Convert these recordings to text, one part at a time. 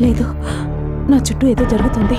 లేదు, నా చుట్టూ ఏదో జరుగుతుంది.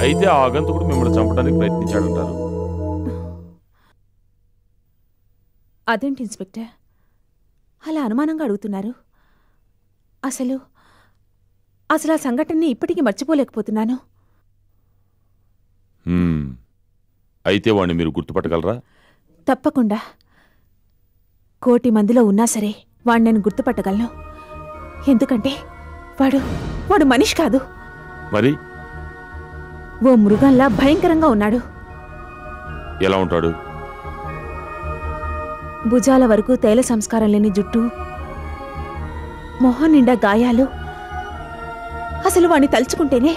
అయితే ఆ ఆగంతుకుడు మిమ్మల్ని చంపడానికి ప్రయత్నించాడంటారు. అదేంటి ఇన్స్పెక్టర్ అలా అనుమానంగా అడుగుతున్నారు? అసలు అసలు ఆ సంఘటనని ఇప్పటికీ మర్చిపోలేకపోతున్నాను. అయితే వాడిని మీరు గుర్తుపట్టగలరా? తప్పకుండా. 1,000,000 మందిలో ఉన్నా సరే వాడిని నేను గుర్తుపట్టగలను. ఎందుకంటే వాడు మనిషి కాదు. మరి ఓ మృగంలా భయంకరంగా ఉన్నాడు. ఎలా ఉంటాడు? భుజాల వరకు తైల సంస్కారం లేని జుట్టు, మొహం నిండా గాయాలు. అసలు వాణ్ణి తలుచుకుంటేనే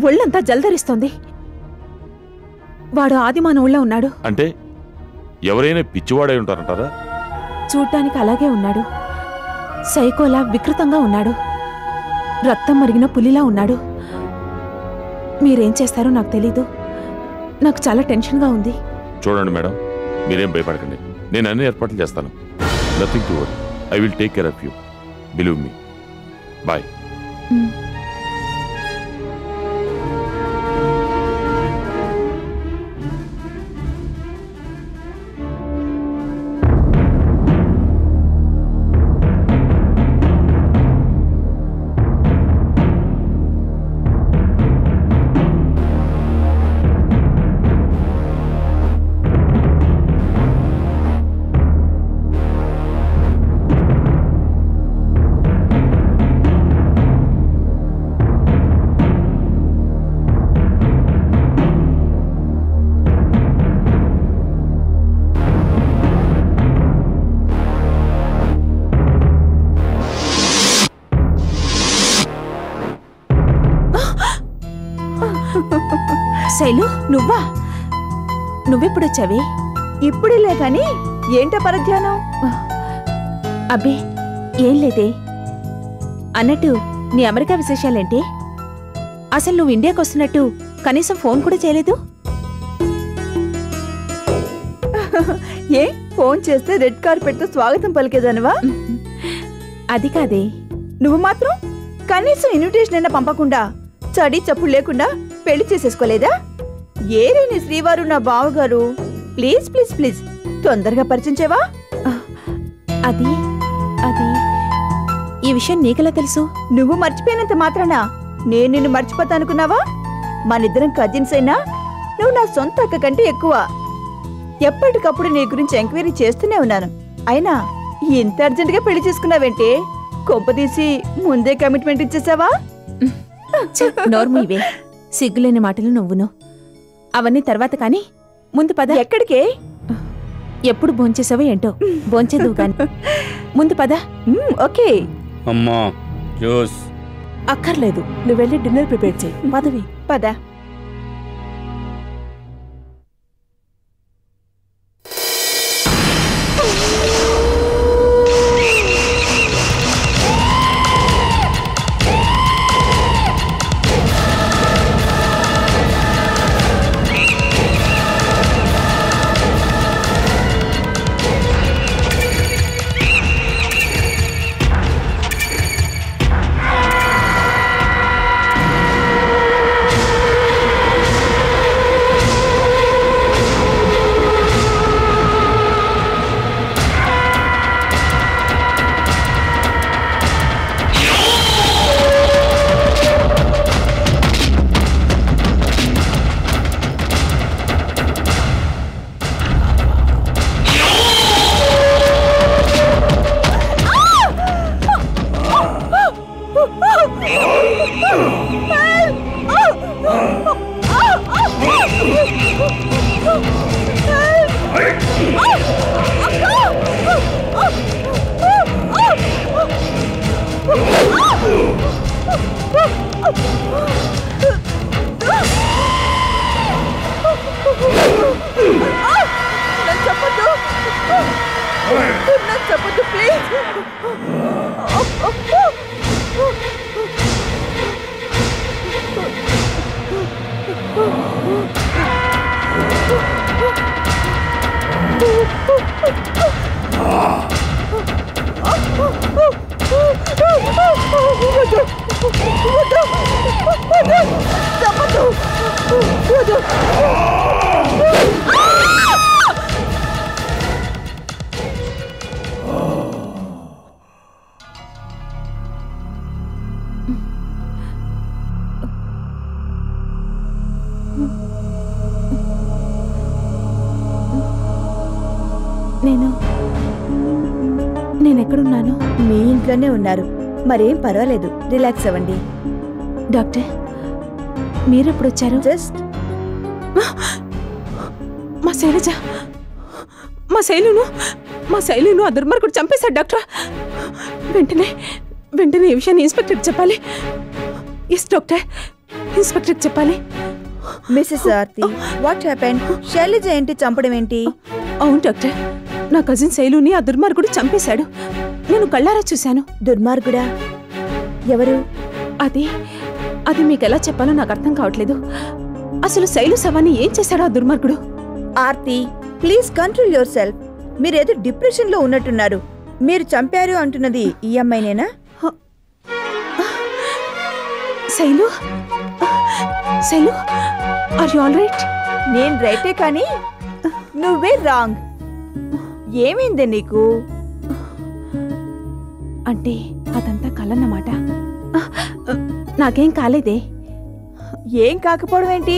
ఒళ్ళంతా జల్దరిస్తోంది. వాడు ఆదిమానవుల్లా ఉన్నాడు. అంటే ఎవరైనా పిచ్చివాడై ఉంటారంటారా? చూడ్డానికి అలాగే ఉన్నాడు. సైకోలా వికృతంగా ఉన్నాడు. రక్తం మరిగిన పులిలా ఉన్నాడు. మీరేం చేస్తారో నాకు తెలీదు. నాకు చాలా టెన్షన్గా ఉంది. చూడండి మేడం, మీరేం భయపడకండి. నేను అన్ని ఏర్పాట్లు చేస్తాను. Nothing to worry. I will take care of you. Believe me. Bye. Shailu, నువ్వా? నువ్వెప్పుడొచ్చావే? ఇప్పుడేలే కాని ఏంటో పరధ్యానం? అబ్బే ఏం లేదే. అన్నట్టు నీ అమెరికా విశేషాలేంటి? అసలు నువ్వు ఇండియాకి వస్తున్నట్టు కనీసం ఫోన్ కూడా చేయలేదు. ఏ ఫోన్ చేస్తే రెడ్ కార్పెట్తో స్వాగతం పలికేదానివా? అది కాదే. నువ్వు మాత్రం కనీసం ఇన్విటేషన్ అయినా పంపకుండా చడి చప్పుడు లేకుండా పెళ్లి చేసేసుకోలేదా? ఏరే నీ శ్రీవారు నా బావగారు. ప్లీజ్ ప్లీజ్ ప్లీజ్ తొందరగా పరిచయం చేయవా? అది అది ఈ విషయం నీకెలా తెలుసు? నువ్వు మర్చిపోయినంత మాత్రానా నేను నిన్ను మర్చిపోతా అనుకున్నావా? మనిద్దరం కజిన్స్ అయినా నువ్వు నా సొంత అక్క కంటే ఎక్కువ. ఎప్పటికప్పుడు నీ గురించి ఎంక్వైరీ చేస్తూనే ఉన్నాను. అయినా ఇంత అర్జెంటుగా పెళ్లి చేసుకున్నావేంటే? కొంపదీసి ముందే కమిట్మెంట్ ఇచ్చేసావా? నోర్ము ఇవే సిగ్గులేని మాటలు నువ్వును. అవన్నీ తర్వాత కానీ ముందు పద. ఎక్కడికే? ఎప్పుడు భోంచేసావో ఏంటో భోంచేదువు కానీ ముందు పద. ఓకే. అమ్మా జ్యూస్. అక్కర్లేదు, నువ్వు వెళ్ళి డిన్నర్ ప్రిపేర్ చేయి. పదవి. పద. చెప్పొద్దు ప్లీజ్. నేనెక్కడున్నాను? మీ ఇంట్లోనే ఉన్నారు. మరేం పర్వాలేదు, రిలాక్స్ అవ్వండి. డాక్టర్ మీరెప్పుడొచ్చారు? జస్ట్ మా శైలజ, మా శైలును ఆ దుర్మార్గుడు చంపేశాడు డాక్టర్. వెంటనే ఈ విషయాన్ని ఇన్స్పెక్టర్కి చెప్పాలి. ఎస్ డాక్టర్, ఇన్స్పెక్టర్కి చెప్పాలి. Mrs Aarti, what happened? Shailaja ఏంటి చంపడం ఏంటి? అవును డాక్టర్, నా కజిన్ శైలుని ఆ దుర్మార్గుడు చంపేశాడు. నేను కళ్ళారా చూశాను. దుర్మార్గుడా? ఎవరు? అది మీకెలా చెప్పాలో నాకు అర్థం కావట్లేదు. అసలు శైలు శవాన్ని ఏం చేశాడు ఆ దుర్మార్గుడు? Aarti, please control yourself. మీరేదో డిప్రెషన్ లో ఉన్నట్టున్నారు. మీరు చంపారు అంటున్నది ఈ అమ్మాయినేనా? Shailu, are you all right? నేను రైటే కానీ నువ్వే రాంగ్. ఏమైందే నీకు? అంటే అదంతా కలన్నమాట. నాకేం కాలేదే. ఏం కాకపోవడం ఏంటి?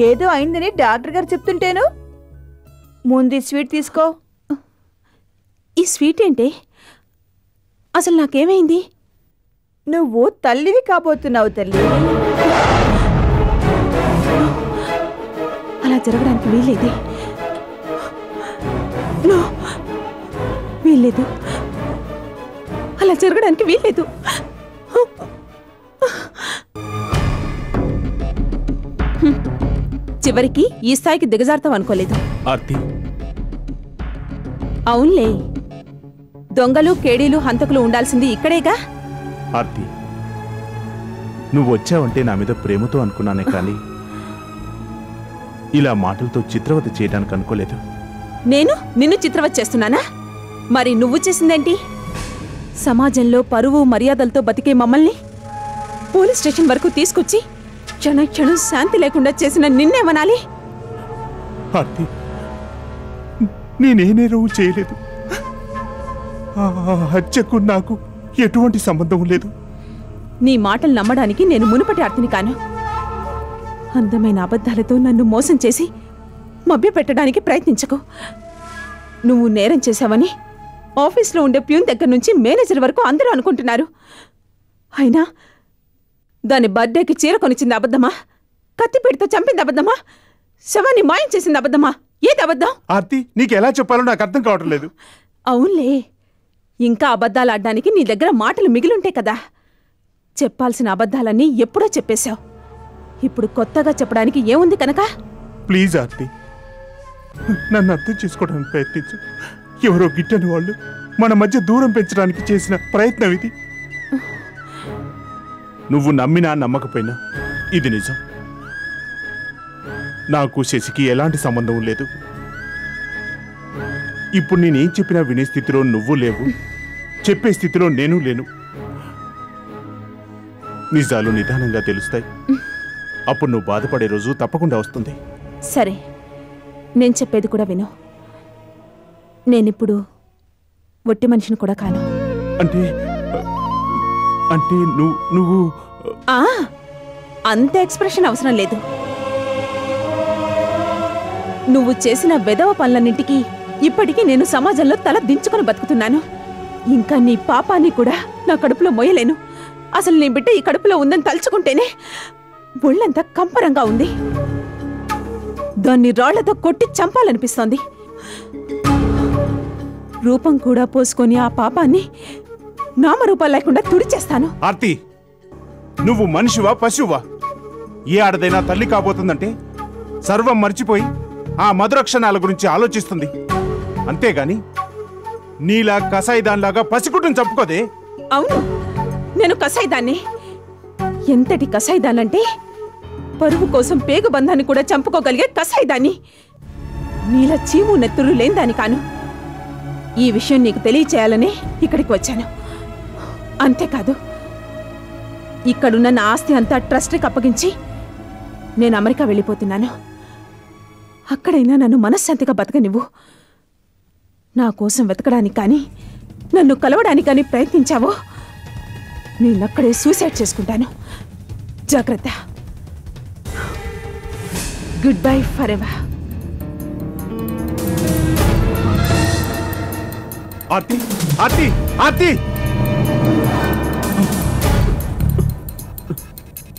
ఏదో అయిందని డాక్టర్ గారు చెప్తుంటేను. ముందు ఈ స్వీట్ తీసుకో. ఈ స్వీట్ ఏంటి? అసలు నాకేమైంది? నువ్వు తల్లివి కాబోతున్నావు తల్లి. అలా జరగడానికి వీల్లేదే. వీల్లేదు, అలా జరగడానికి వీల్లేదు. చివరికి ఈ స్థాయికి దిగజారుతాం అనుకోలేదు. అవునులే, దొంగలు కేడీలు హంతకులు ఉండాల్సింది ఇక్కడేగా. ఆర్తి, నువ్వు వచ్చావంటే నా మీద ప్రేమతో అనుకున్నానే కానీ ఇలా మాటలతో చిత్రవత చేయడానికి అనుకోలేదు. నేను నిన్ను చిత్రవత చేస్తున్నానా? మరి నువ్వు చేసిందేంటి? సమాజంలో పరువు మర్యాదలతో బతికే మమ్మల్ని పోలీస్ స్టేషన్ వరకు తీసుకొచ్చి క్షణం శాంతి లేకుండా చేసిన నిన్నేమనాలి? ఆర్తి, నేనే నేరవు చేయలేదు. హత్యకు నాకు ఎటువంటి సంబంధం లేదు. నీ మాటలు నమ్మడానికి నేను మునుపటి ఆర్తిని కాను. అందమైన అబద్ధాలతో నన్ను మోసం చేసి మభ్యపెట్టడానికి ప్రయత్నించకు. నువ్వు నేరం చేశావని ఆఫీస్లో ఉండే ప్యూన్ దగ్గర నుంచి మేనేజర్ వరకు అందరూ అనుకుంటున్నారు. అయినా దాని బర్త్డేకి చీర కొనిచ్చింది అబద్ధమా? కత్తిపీడితో చంపింది అబద్ధమా? శవాన్ని మాయం చేసింది అబద్ధమా? ఏది అబద్ధం? ఆర్తి, నీకు ఎలా చెప్పాలో నాకు అర్థం కావటం లేదు. అవునులే, ఇంకా అబద్ధాలు ఆడడానికి నీ దగ్గర మాటలు మిగిలుంటే కదా. చెప్పాల్సిన అబద్ధాలన్నీ ఎప్పుడో చెప్పేశావు. ఇప్పుడు కొత్తగా చెప్పడానికి ఏముంది కనుక? ప్లీజ్ ఆర్తి, నన్ను అర్థం చేసుకోవడానికి ప్రయత్నించు. ఎవరో గిట్టని వాళ్ళు మన మధ్య దూరం పెంచడానికి చేసిన ప్రయత్నం ఇది. నువ్వు నమ్మినా నమ్మకపోయినా ఇది నిజం. నాకు శశికి ఎలాంటి సంబంధం లేదు. ఇప్పుడు నేనేం చెప్పినా వినే స్థితిలో నువ్వు లేవు, చెప్పే స్థితిలో నేను లేను. నిజాలు నిదానంగా తెలుస్తాయి. అప్పుడు నువ్వు బాధపడే రోజు తప్పకుండా వస్తుంది. సరే, నేను చెప్పేది కూడా విను. నేనిప్పుడు ఒట్టి మనిషిని కూడా కాను. అంటే అంటే నువ్వు ఆ, అంత ఎక్స్ప్రెషన్ అవసరం లేదు. నువ్వు చేసిన వెధవ పనులన్నింటికీ ఇప్పటికీ నేను సమాజంలో తల దించుకొని బతుకుతున్నాను. ఇంకా నీ పాపాన్ని కూడా నా కడుపులో మోయలేను. అసలు నీ బిడ్డ ఈ కడుపులో ఉందని తలుచుకుంటేనే ఒళ్ళంతా కంపరంగా ఉంది. దాన్ని రాళ్లతో కొట్టి చంపాలనిపిస్తోంది. రూపం కూడా పోసుకొని ఆ పాపాన్ని నామరూపాలు లేకుండా తుడిచేస్తాను. ఆర్తి, నువ్వు మనిషివా పశువా? ఏ ఆడదైనా తల్లి కాబోతుందంటే సర్వం మర్చిపోయి ఆ మధురక్షణాల గురించి ఆలోచిస్తుంది. అంతేగాని నీలా కసాయిదాన్లాగా పసికుట్టును చంపుకోదే. అవును, నేను కసాయిదాన్ని. ఎంతటి కసాయిదానంటే పరువు కోసం పేగు బంధాన్ని కూడా చంపుకోగలిగే కసాయిదాన్ని. నీలా చీము నెత్తురు లేందాని కాను. ఈ విషయం నీకు తెలియచేయాలనే ఇక్కడికి వచ్చాను. అంతేకాదు, ఇక్కడున్న నా ఆస్తి అంతా ట్రస్ట్కి అప్పగించి నేను అమెరికా వెళ్ళిపోతున్నాను. అక్కడైనా నన్ను మనశ్శాంతిగా బతకనివ్వు. నా కోసం వెతకడానికి కానీ నన్ను కలవడానికి కానీ ప్రయత్నించావో నేనక్కడే సూసైడ్ చేసుకుంటాను. జాగ్రత్త. Goodbye forever. Aarti, Aarti, Aarti!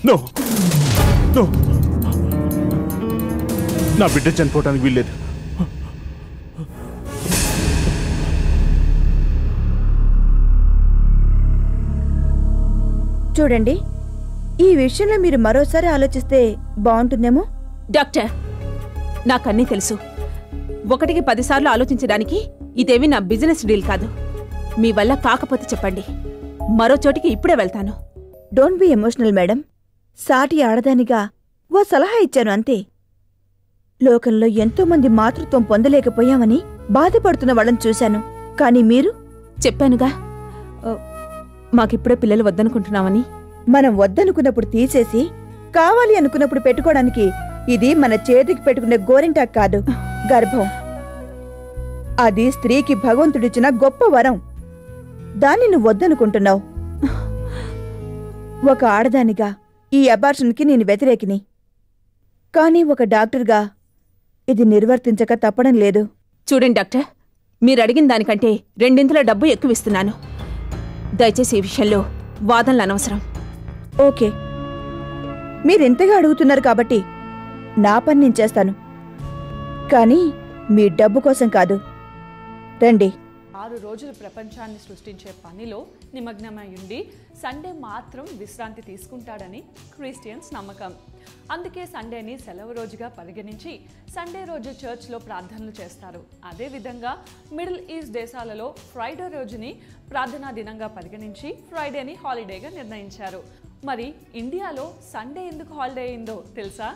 No, no, నా బిడ్డ చనిపోవటానికి వీల్లేదు. చూడండి, ఈ విషయంలో మీరు మరోసారి ఆలోచిస్తే బాగుంటుందేమో. డాక్టర్, నాకన్నీ తెలుసు. 1కి 10 సార్లు ఆలోచించడానికి ఇదేవి నా బిజినెస్ డీల్ కాదు. మీ వల్ల కాకపోతే చెప్పండి, మరో చోటికి ఇప్పుడే వెళ్తాను. Don't be emotional madam. సాటి ఆడదానిగా ఓ సలహా ఇచ్చాను అంతే. లోకంలో ఎంతోమంది మాతృత్వం పొందలేకపోయామని బాధపడుతున్న వాళ్ళని చూశాను. కానీ మీరు? చెప్పానుగా, మాకిప్పుడే పిల్లలు వద్దనుకుంటున్నామని. మనం వద్దనుకున్నప్పుడు తీసేసి కావాలి అనుకున్నప్పుడు పెట్టుకోవడానికి ఇది మన చేతికి పెట్టుకునే గోరింటాక్ కాదు, గర్భం. అది స్త్రీకి భగవంతుడిచ్చిన గొప్ప వరం. దాన్ని నువ్వు వద్దనుకుంటున్నావు. ఒక ఆడదానిగా ఈ అబార్షన్కి నేను వ్యతిరేకిని. కానీ ఒక డాక్టర్గా ఇది నిర్వర్తించక తప్పడం లేదు. చూడండి డాక్టర్, మీరు అడిగిన దానికంటే 2 డబ్బు ఎక్కువ ఇస్తున్నాను. దయచేసి ఈ విషయంలో వాదనలు అనవసరం. ఓకే, మీరెంతగా అడుగుతున్నారు కాబట్టి నా పని నేను చేస్తాను. కానీ మీ డబ్బు కోసం కాదు. రండి. 6 రోజులు ప్రపంచాన్ని సృష్టించే పనిలో నిమగ్నమై ఉండి సండే మాత్రం విశ్రాంతి తీసుకుంటాడని క్రిస్టియన్స్ నమ్మకం. అందుకే సండేని సెలవు రోజుగా పరిగణించి సండే రోజు చర్చ్లో ప్రార్థనలు చేస్తారు. అదేవిధంగా మిడిల్ ఈస్ట్ దేశాలలో ఫ్రైడే రోజుని ప్రార్థనా దినంగా పరిగణించి ఫ్రైడేని హాలిడేగా నిర్ణయించారు. మరి ఇండియాలో సండే ఎందుకు హాలిడే అయిందో తెలుసా?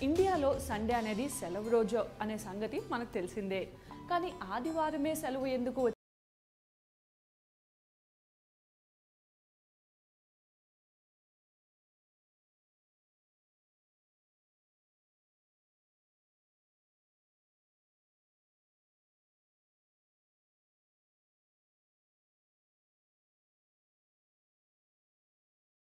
ఇండియాలో సండే అనేది సెలవు రోజు అనే సంగతి మనకు తెలిసిందే. కానీ ఆదివారమే సెలవు ఎందుకు